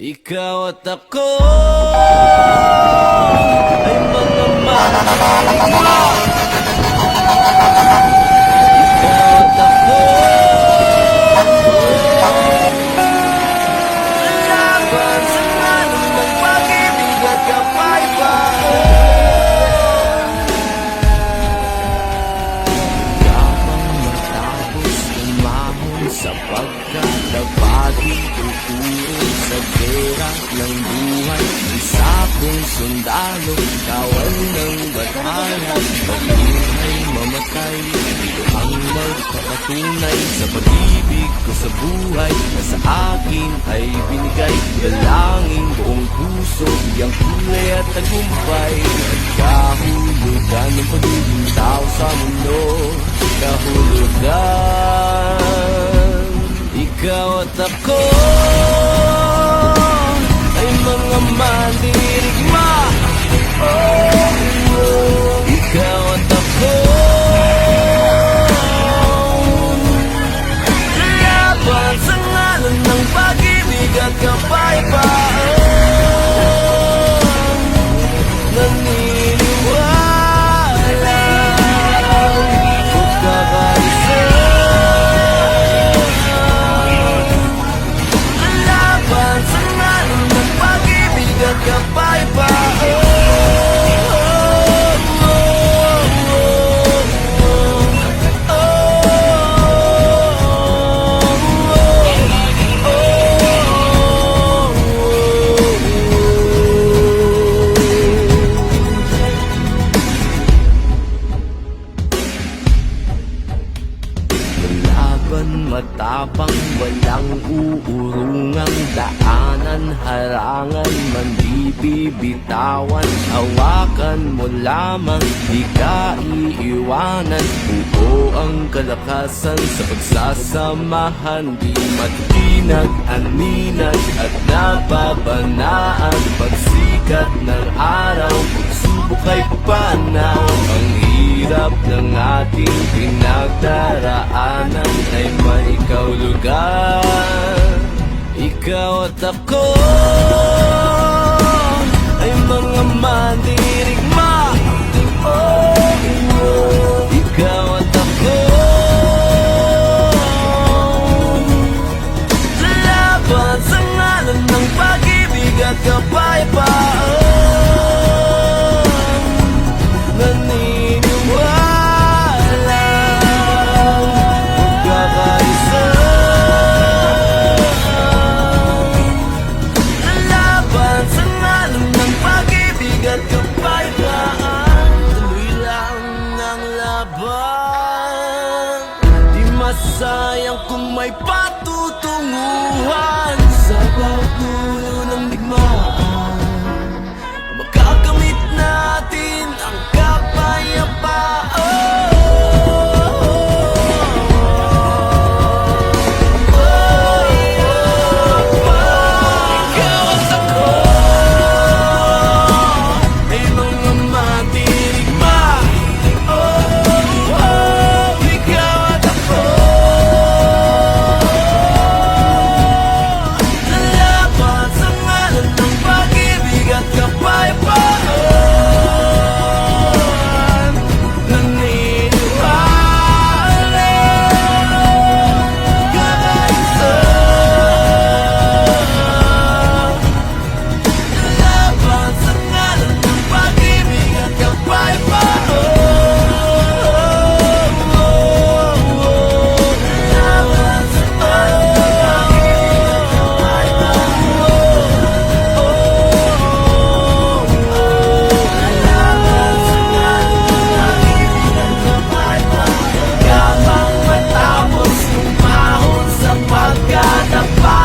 Ikaw at ako ay mga mandirigma. Ikaw at ako laban sa ngalan ng pag-ibig at kapayapaan. Habang matapos umahon sa pagkakabati, tuturo sa gera ng buhay, isa kong sundalo, kawal ng batala. Pag-ibig mamatay, ito ang magpapatunay sa pag-ibig ko sa buhay na sa akin ay binigay. Dalangin buong puso, iyang kulay at tagumpay, at kahulugan ng pagiging tao sa mundo. Kahulugan, ikaw at ako ay mga mandirigma. Ikaw at ako laban sa ngalan ng pag-ibig at kapayapaan. Naniniwala pagkakaisa laban sa ngalan ng pag-ibig at kapayapaan. Matapang, walang uurungang daanan, harangan man di bibitawan. Hawakan mo lamang, di ka iiwanan. Buo ang kalakasan sa pagsasamahan, di matinag, aninag at nababanaan. Pagsikat ng araw, pagsubok ay papanaw. Ang hirap ng ating pinagdaraanan ay may kahulugan. Ikaw at ako ay mga mandirigma. Ikaw at ako laban sa ngalan ng pag-ibig at kapayapaan. Naniniwala pagkakaisa laban sa ngalan ng pag-ibig at kapayapaan. Tuloy lang ang laban, di masayang kung may patutunguhan. Sa pagdulo ng digmaan, makakamit natin ang kapayapaan. Ikaw at ako ay mga mandirigma. Ikaw at ako laban sa ngalan ng pag-ibig at kapayapaan. Naniniwala kakaisa laban sa ngalan ng pag-ibig at kapayapaan. Laban sa ngalan ng kapang matapos umahon sa pagkadapa.